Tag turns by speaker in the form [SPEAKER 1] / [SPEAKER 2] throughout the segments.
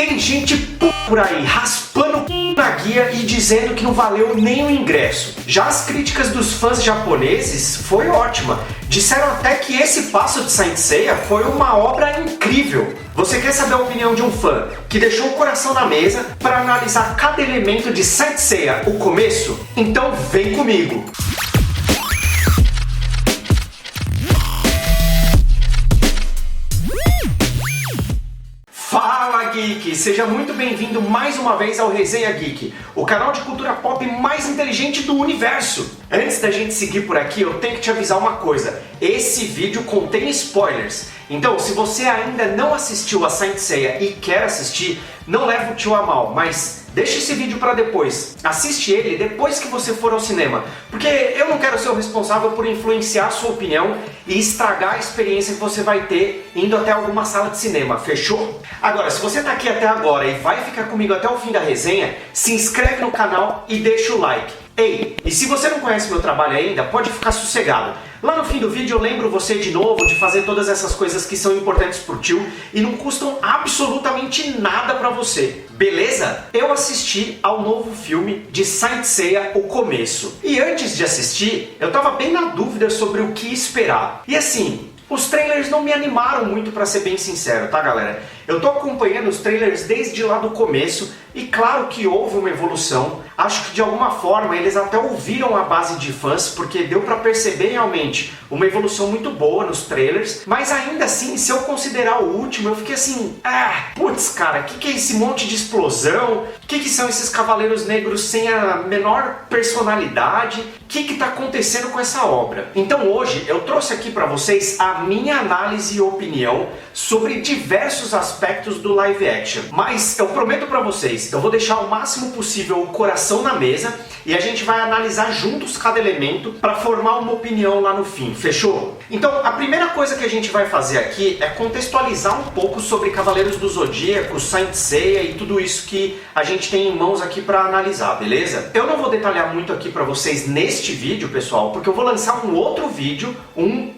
[SPEAKER 1] Tem gente por aí raspando na guia e dizendo que não valeu nem o ingresso. Já as críticas dos fãs japoneses foi ótima. Disseram até que esse passo de Saint Seiya foi uma obra incrível. Você quer saber a opinião de um fã que deixou o coração na mesa para analisar cada elemento de Saint Seiya, o começo? Então vem comigo! Fala Geek! Seja muito bem-vindo mais uma vez ao Resenha Geek, o canal de cultura pop mais inteligente do universo. Antes da gente seguir por aqui, eu tenho que te avisar uma coisa: esse vídeo contém spoilers. Então, se você ainda não assistiu a Saint Seiya e quer assistir, não leva o tio a mal, mas deixa esse vídeo para depois. Assiste ele depois que você for ao cinema, porque eu não quero ser o responsável por influenciar a sua opinião e estragar a experiência que você vai ter indo até alguma sala de cinema, fechou? Agora, se você tá aqui até agora e vai ficar comigo até o fim da resenha, se inscreve no canal e deixa o like. Ei, e se você não conhece meu trabalho ainda, pode ficar sossegado. Lá no fim do vídeo eu lembro você de novo de fazer todas essas coisas que são importantes pro tio e não custam absolutamente nada pra você. Beleza? Eu assisti ao novo filme de Saint Seiya, o começo. E antes de assistir, eu tava bem na dúvida sobre o que esperar. E assim, os trailers não me animaram muito, pra ser bem sincero, tá galera? Eu tô acompanhando os trailers desde lá do começo e claro que houve uma evolução. Acho que de alguma forma eles até ouviram a base de fãs, porque deu pra perceber realmente uma evolução muito boa nos trailers. Mas ainda assim, se eu considerar o último, eu fiquei assim, putz cara, que é esse monte de explosão? O que são esses cavaleiros negros sem a menor personalidade? O que tá acontecendo com essa obra? Então hoje eu trouxe aqui pra vocês a minha análise e opinião sobre diversos aspectos do live action. Mas eu prometo pra vocês, eu vou deixar o máximo possível o coração na mesa e a gente vai analisar juntos cada elemento para formar uma opinião lá no fim, fechou? Então a primeira coisa que a gente vai fazer aqui é contextualizar um pouco sobre Cavaleiros do Zodíaco, Saint Seiya e tudo isso que a gente tem em mãos aqui para analisar, beleza? Eu não vou detalhar muito aqui para vocês neste vídeo, pessoal, porque eu vou lançar um outro vídeo,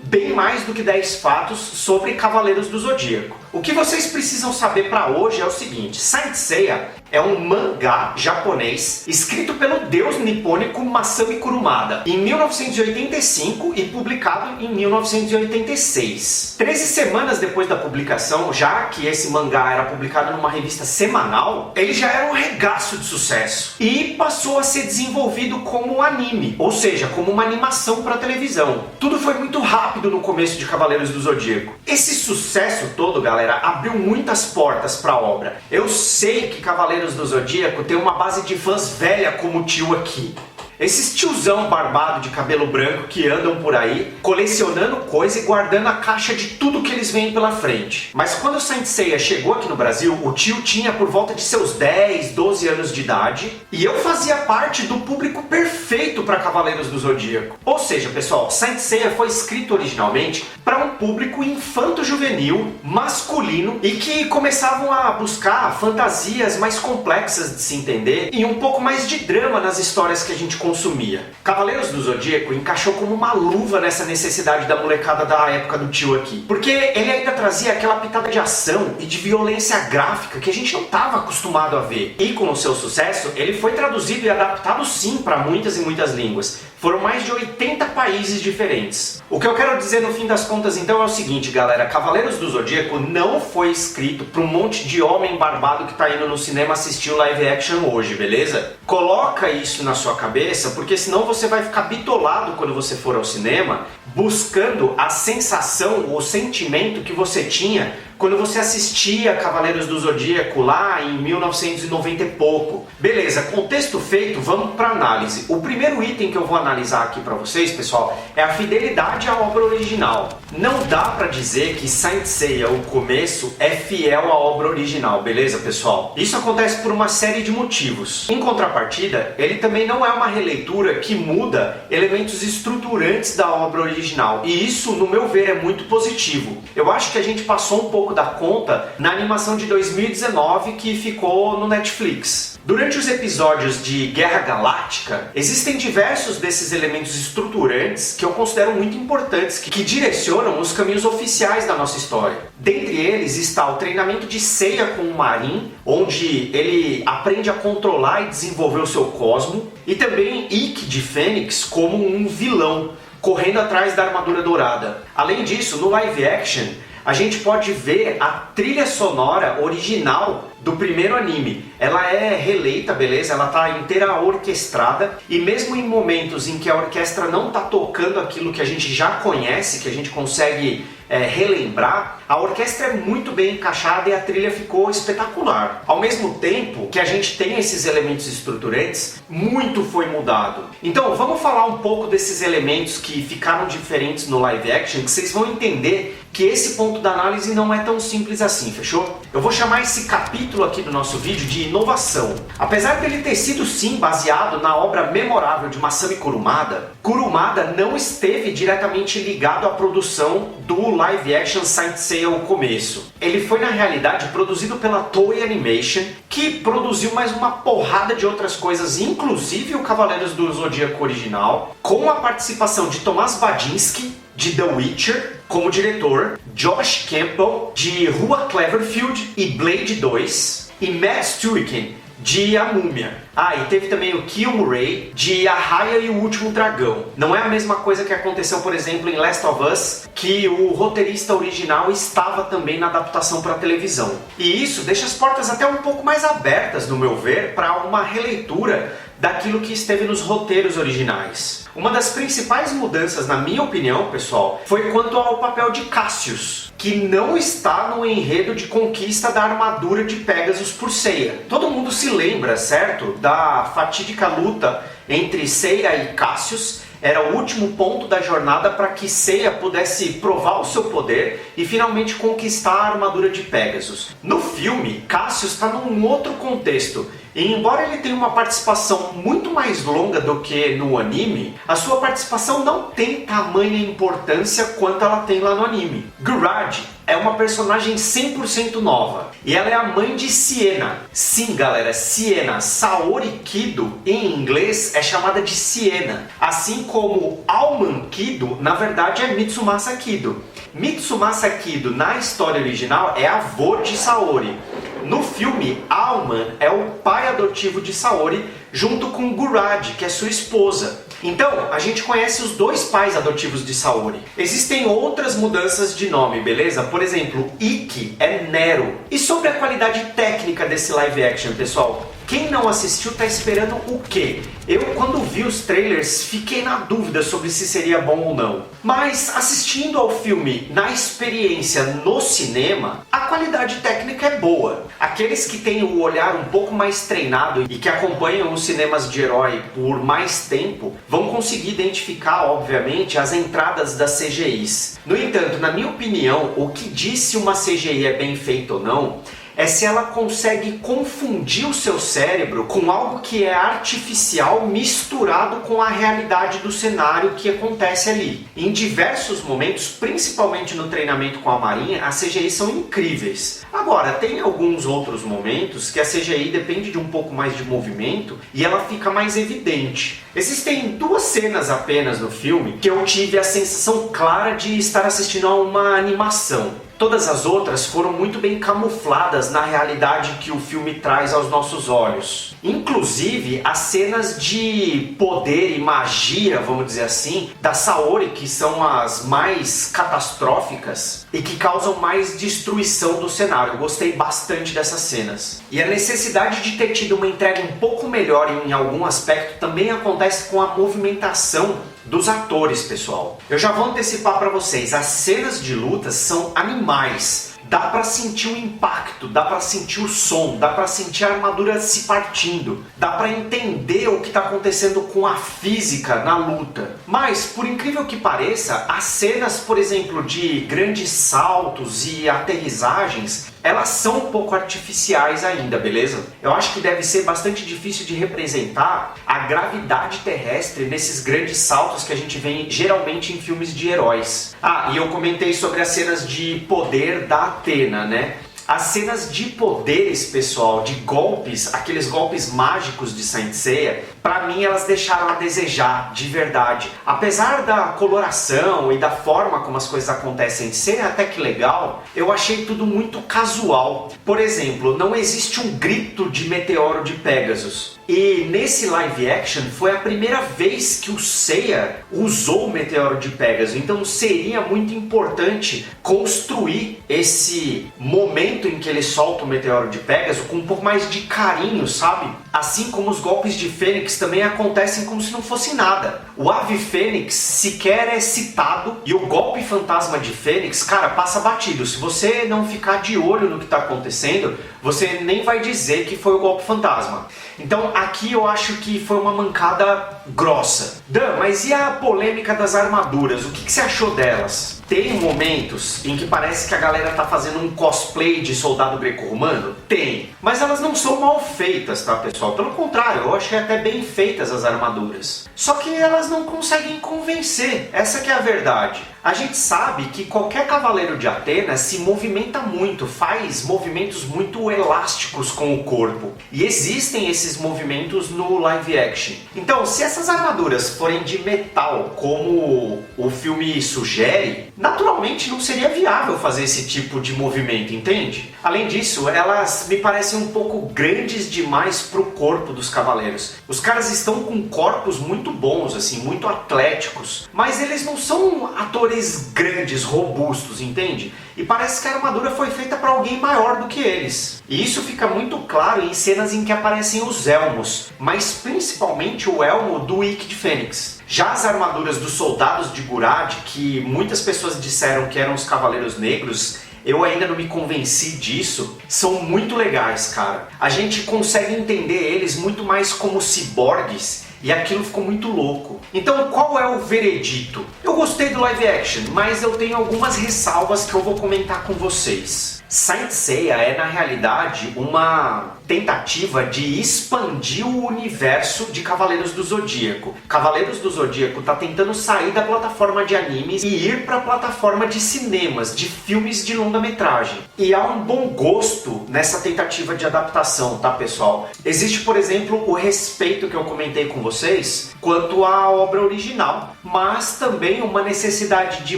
[SPEAKER 1] bem mais do que 10 fatos sobre Cavaleiros do Zodíaco. O que vocês precisam saber para hoje é o seguinte: Saint Seiya é um mangá japonês escrito pelo deus nipônico Masami Kurumada em 1985 e publicado em 1986. 13 semanas depois da publicação, já que esse mangá era publicado numa revista semanal, ele já era um regaço de sucesso e passou a ser desenvolvido como anime, ou seja, como uma animação para televisão. Tudo foi muito rápido no começo de Cavaleiros do Zodíaco. Esse sucesso todo, galera, abriu muitas portas para a obra. Eu sei que Cavaleiros do Zodíaco tem uma base de fãs velha como o tio aqui. Esses tiozão barbado de cabelo branco que andam por aí colecionando coisa e guardando a caixa de tudo que eles veem pela frente. Mas quando o Saint Seiya chegou aqui no Brasil, o tio tinha por volta de seus 10, 12 anos de idade e eu fazia parte do público perfeito para Cavaleiros do Zodíaco. Ou seja, pessoal, Saint Seiya foi escrito originalmente para um público infanto-juvenil, masculino e que começavam a buscar fantasias mais complexas de se entender e um pouco mais de drama nas histórias que a gente consumia. Cavaleiros do Zodíaco encaixou como uma luva nessa necessidade da molecada da época do tio aqui, porque ele ainda trazia aquela pitada de ação e de violência gráfica que a gente não estava acostumado a ver. E com o seu sucesso, ele foi traduzido e adaptado sim para muitas e muitas línguas. Foram mais de 80 países diferentes. O que eu quero dizer no fim das contas então é o seguinte, galera: Cavaleiros do Zodíaco não foi escrito para um monte de homem barbado que tá indo no cinema assistir o live action hoje, beleza? Coloca isso na sua cabeça, porque senão você vai ficar bitolado quando você for ao cinema, buscando a sensação, o sentimento que você tinha quando você assistia Cavaleiros do Zodíaco lá em 1990 e pouco. Beleza, contexto feito, vamos para análise. O primeiro item que eu vou analisar aqui para vocês, pessoal, é a fidelidade à obra original. Não dá para dizer que Saint Seiya, o começo, é fiel à obra original, beleza, pessoal? Isso acontece por uma série de motivos. Em contrapartida, ele também não é uma releitura que muda elementos estruturantes da obra original. E isso, no meu ver, é muito positivo. Eu acho que a gente passou um pouco pouco da conta na animação de 2019 que ficou no Netflix. Durante os episódios de Guerra Galáctica, existem diversos desses elementos estruturantes que eu considero muito importantes, que direcionam os caminhos oficiais da nossa história. Dentre eles está o treinamento de Seiya com o Marin, onde ele aprende a controlar e desenvolver o seu cosmo, e também Ikki de Fênix como um vilão, correndo atrás da armadura dourada. Além disso, no live action, a gente pode ver a trilha sonora original do primeiro anime. Ela é reeleita, beleza? Ela tá inteira orquestrada, e mesmo em momentos em que a orquestra não tá tocando aquilo que a gente já conhece, que a gente consegue relembrar, a orquestra é muito bem encaixada e a trilha ficou espetacular. Ao mesmo tempo que a gente tem esses elementos estruturantes, muito foi mudado. Então vamos falar um pouco desses elementos que ficaram diferentes no live action, que vocês vão entender que esse ponto da análise não é tão simples assim, fechou? Eu vou chamar esse capítulo aqui do nosso vídeo de inovação. Apesar dele ter sido sim baseado na obra memorável de Masami Kurumada, Kurumada não esteve diretamente ligado à produção do live action Saint Seiya ao começo. Ele foi na realidade produzido pela Toei Animation, que produziu mais uma porrada de outras coisas, inclusive o Cavaleiros do Zodíaco original, com a participação de Thomas Badinski, de The Witcher, como diretor, Josh Campbell, de Rua Cloverfield e Blade 2, e Matt Stuyken, de A Múmia. E teve também o Kill Murray, de A Raia e o Último Dragão. Não é a mesma coisa que aconteceu, por exemplo, em Last of Us, que o roteirista original estava também na adaptação para televisão. E isso deixa as portas até um pouco mais abertas, no meu ver, para uma releitura daquilo que esteve nos roteiros originais. Uma das principais mudanças, na minha opinião, pessoal, foi quanto ao papel de Cassius, que não está no enredo de conquista da armadura de Pegasus por Seiya. Todo mundo se lembra, certo? Da fatídica luta entre Seiya e Cassius. Era o último ponto da jornada para que Seiya pudesse provar o seu poder e finalmente conquistar a armadura de Pegasus. No filme, Cassius está num outro contexto. E embora ele tenha uma participação muito mais longa do que no anime, a sua participação não tem tamanha importância quanto ela tem lá no anime. Gurad é uma personagem 100% nova, e ela é a mãe de Siena. Sim, galera, Siena. Saori Kido, em inglês, é chamada de Siena. Assim como Alman Kido, na verdade, é Mitsumasa Kido. Mitsumasa Kido, na história original, é avô de Saori. No filme, Alman é o pai adotivo de Saori, junto com Gurad, que é sua esposa. Então, a gente conhece os dois pais adotivos de Saori. Existem outras mudanças de nome, beleza? Por exemplo, Ikki é Nero. E sobre a qualidade técnica desse live action, pessoal? Quem não assistiu tá esperando o quê? Eu, quando vi os trailers, fiquei na dúvida sobre se seria bom ou não. Mas assistindo ao filme na experiência no cinema, a qualidade técnica é boa. Aqueles que têm o olhar um pouco mais treinado e que acompanham os cinemas de herói por mais tempo, vão conseguir identificar, obviamente, as entradas das CGIs. No entanto, na minha opinião, o que diz se uma CGI é bem feita ou não é se ela consegue confundir o seu cérebro com algo que é artificial misturado com a realidade do cenário que acontece ali. Em diversos momentos, principalmente no treinamento com a Marinha, as CGI são incríveis. Agora, tem alguns outros momentos que a CGI depende de um pouco mais de movimento e ela fica mais evidente. Existem duas cenas apenas no filme que eu tive a sensação clara de estar assistindo a uma animação. Todas as outras foram muito bem camufladas na realidade que o filme traz aos nossos olhos. Inclusive, as cenas de poder e magia, vamos dizer assim, da Saori, que são as mais catastróficas e que causam mais destruição do cenário. Eu gostei bastante dessas cenas. E a necessidade de ter tido uma entrega um pouco melhor em algum aspecto também acontece com a movimentação dos atores, pessoal. Eu já vou antecipar para vocês, as cenas de luta são animais. Dá pra sentir o impacto, dá pra sentir o som, dá pra sentir a armadura se partindo, dá pra entender o que tá acontecendo com a física na luta. Mas, por incrível que pareça, as cenas, por exemplo, de grandes saltos e aterrissagens elas são um pouco artificiais ainda, beleza? Eu acho que deve ser bastante difícil de representar a gravidade terrestre nesses grandes saltos que a gente vê geralmente em filmes de heróis. Ah, e eu comentei sobre as cenas de poder da Athena, né? As cenas de poderes, pessoal, de golpes, aqueles golpes mágicos de Saint Seiya, pra mim elas deixaram a desejar, de verdade. Apesar da coloração e da forma como as coisas acontecem ser até que legal, eu achei tudo muito casual. Por exemplo, não existe um grito de meteoro de Pegasus. E nesse live action foi a primeira vez que o Seiya usou o meteoro de Pegasus. Então seria muito importante construir esse momento em que ele solta o meteoro de Pegasus com um pouco mais de carinho, sabe? Assim como os golpes de Fênix também acontecem como se não fosse nada. O Ave Fênix sequer é citado e o golpe fantasma de Fênix, cara, passa batido. Se você não ficar de olho no que está acontecendo, você nem vai dizer que foi o golpe fantasma. Então aqui eu acho que foi uma mancada grossa. Dan, mas e a polêmica das armaduras? O que você achou delas? Tem momentos em que parece que a galera tá fazendo um cosplay de soldado greco-romano? Tem. Mas elas não são mal feitas, tá, pessoal? Pelo contrário, eu achei até bem feitas as armaduras. Só que elas não conseguem convencer. Essa que é a verdade. A gente sabe que qualquer cavaleiro de Atenas se movimenta muito, faz movimentos muito elásticos com o corpo. E existem esses movimentos no live action. Então, se essas armaduras forem de metal, como o filme sugere, naturalmente não seria viável fazer esse tipo de movimento, entende? Além disso, elas me parecem um pouco grandes demais para o corpo dos cavaleiros. Os caras estão com corpos muito bons, assim, muito atléticos, mas eles não são atores grandes, robustos, entende? E parece que a armadura foi feita para alguém maior do que eles. E isso fica muito claro em cenas em que aparecem os elmos, mas principalmente o elmo do Ikki de Fênix. Já as armaduras dos soldados de Gurad, que muitas pessoas disseram que eram os Cavaleiros Negros, eu ainda não me convenci disso, são muito legais, cara. A gente consegue entender eles muito mais como ciborgues e aquilo ficou muito louco. Então qual é o veredito? Eu gostei do live action, mas eu tenho algumas ressalvas que eu vou comentar com vocês. Saint Seiya é na realidade uma tentativa de expandir o universo de Cavaleiros do Zodíaco. Cavaleiros do Zodíaco está tentando sair da plataforma de animes e ir para a plataforma de cinemas, de filmes de longa-metragem. E há um bom gosto nessa tentativa de adaptação, tá, pessoal? Existe, por exemplo, o respeito que eu comentei com vocês quanto à obra original, mas também uma necessidade de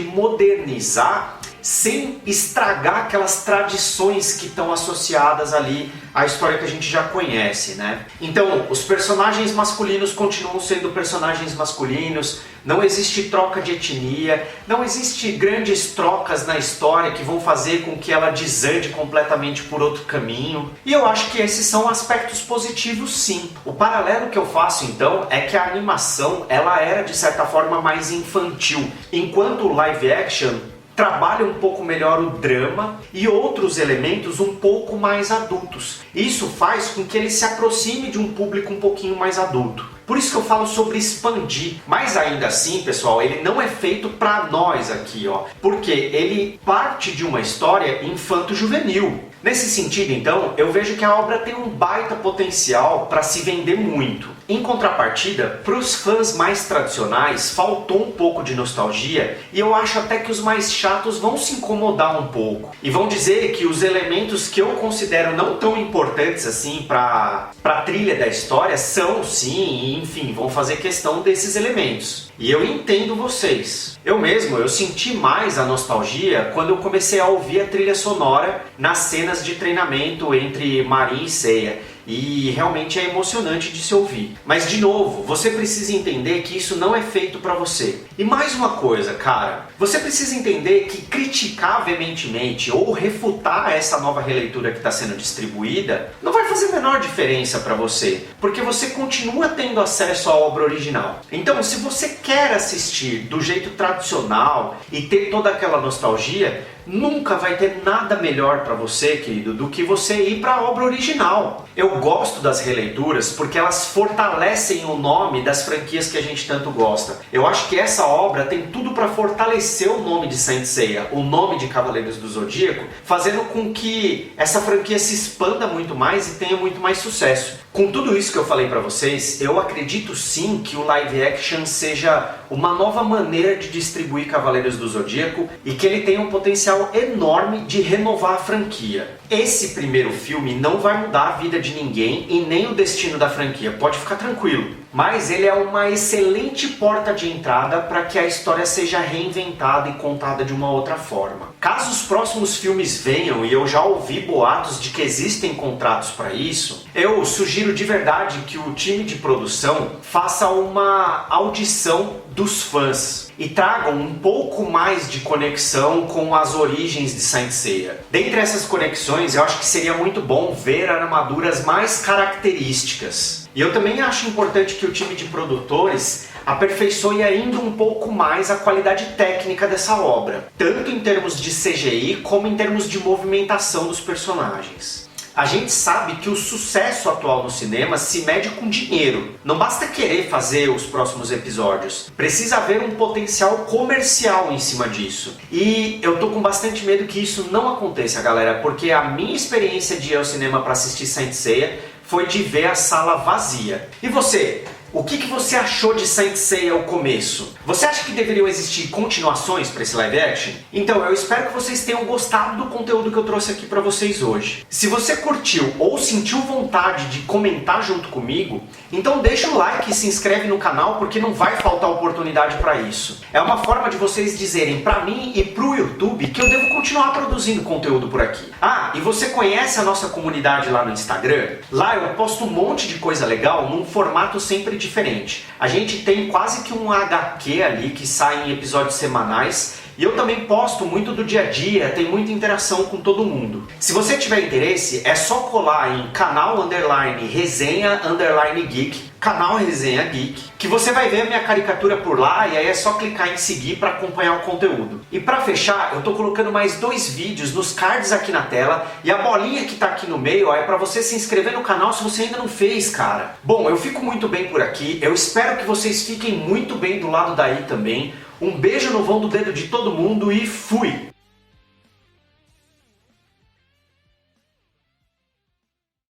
[SPEAKER 1] modernizar sem estragar aquelas tradições que estão associadas ali à história que a gente já conhece, né? Então, os personagens masculinos continuam sendo personagens masculinos, não existe troca de etnia, não existe grandes trocas na história que vão fazer com que ela desande completamente por outro caminho. E eu acho que esses são aspectos positivos, sim. O paralelo que eu faço, então, é que a animação, ela era, de certa forma, mais infantil, enquanto o live action trabalha um pouco melhor o drama e outros elementos um pouco mais adultos. Isso faz com que ele se aproxime de um público um pouquinho mais adulto. Por isso que eu falo sobre expandir. Mas ainda assim, pessoal, ele não é feito para nós aqui, ó. Porque ele parte de uma história infanto-juvenil. Nesse sentido, então, eu vejo que a obra tem um baita potencial para se vender muito. Em contrapartida, para os fãs mais tradicionais, faltou um pouco de nostalgia e eu acho até que os mais chatos vão se incomodar um pouco. E vão dizer que os elementos que eu considero não tão importantes assim para a trilha da história são sim, e, enfim, vão fazer questão desses elementos. E eu entendo vocês. Eu senti mais a nostalgia quando eu comecei a ouvir a trilha sonora nas cenas de treinamento entre Marin e Seiya. E realmente é emocionante de se ouvir. Mas de novo, você precisa entender que isso não é feito pra você. E mais uma coisa, cara, você precisa entender que criticar veementemente ou refutar essa nova releitura que está sendo distribuída não vai fazer a menor diferença pra você, porque você continua tendo acesso à obra original. Então, se você quer assistir do jeito tradicional e ter toda aquela nostalgia, nunca vai ter nada melhor para você, querido, do que você ir para a obra original. Eu Eu gosto das releituras porque elas fortalecem o nome das franquias que a gente tanto gosta. Eu acho que essa obra tem tudo para fortalecer o nome de Saint Seiya, o nome de Cavaleiros do Zodíaco, fazendo com que essa franquia se expanda muito mais e tenha muito mais sucesso. Com tudo isso que eu falei para vocês, eu acredito sim que o live action seja uma nova maneira de distribuir Cavaleiros do Zodíaco e que ele tenha um potencial enorme de renovar a franquia. Esse primeiro filme não vai mudar a vida de ninguém e nem o destino da franquia, pode ficar tranquilo. Mas ele é uma excelente porta de entrada para que a história seja reinventada e contada de uma outra forma. Caso os próximos filmes venham, e eu já ouvi boatos de que existem contratos para isso, eu sugiro de verdade que o time de produção faça uma audição dos fãs e tragam um pouco mais de conexão com as origens de Saint Seiya. Dentre essas conexões, eu acho que seria muito bom ver armaduras mais características. E eu também acho importante que o time de produtores aperfeiçoe ainda um pouco mais a qualidade técnica dessa obra, tanto em termos de CGI como em termos de movimentação dos personagens. A gente sabe que o sucesso atual no cinema se mede com dinheiro. Não basta querer fazer os próximos episódios. Precisa haver um potencial comercial em cima disso. E eu tô com bastante medo que isso não aconteça, galera, porque a minha experiência de ir ao cinema para assistir Saint Seiya foi de ver a sala vazia. E você? O que você achou de Saint Seiya ao começo? Você acha que deveriam existir continuações para esse live action? Então, eu espero que vocês tenham gostado do conteúdo que eu trouxe aqui para vocês hoje. Se você curtiu ou sentiu vontade de comentar junto comigo, então deixa o like e se inscreve no canal porque não vai faltar oportunidade para isso. É uma forma de vocês dizerem para mim e para o YouTube que eu devo continuar produzindo conteúdo por aqui. Ah, e você conhece a nossa comunidade lá no Instagram? Lá eu posto um monte de coisa legal num formato sempre diferente. A gente tem quase que um HQ ali que sai em episódios semanais e eu também posto muito do dia a dia, tem muita interação com todo mundo. Se você tiver interesse, é só colar em canal_resenha_geek, canal Resenha Geek, que você vai ver a minha caricatura por lá e aí é só clicar em seguir para acompanhar o conteúdo. E para fechar, eu tô colocando mais 2 vídeos nos cards aqui na tela e a bolinha que tá aqui no meio ó, é para você se inscrever no canal se você ainda não fez, cara. Bom, eu fico muito bem por aqui, eu espero que vocês fiquem muito bem do lado daí também. Um beijo no vão do dedo de todo mundo e fui!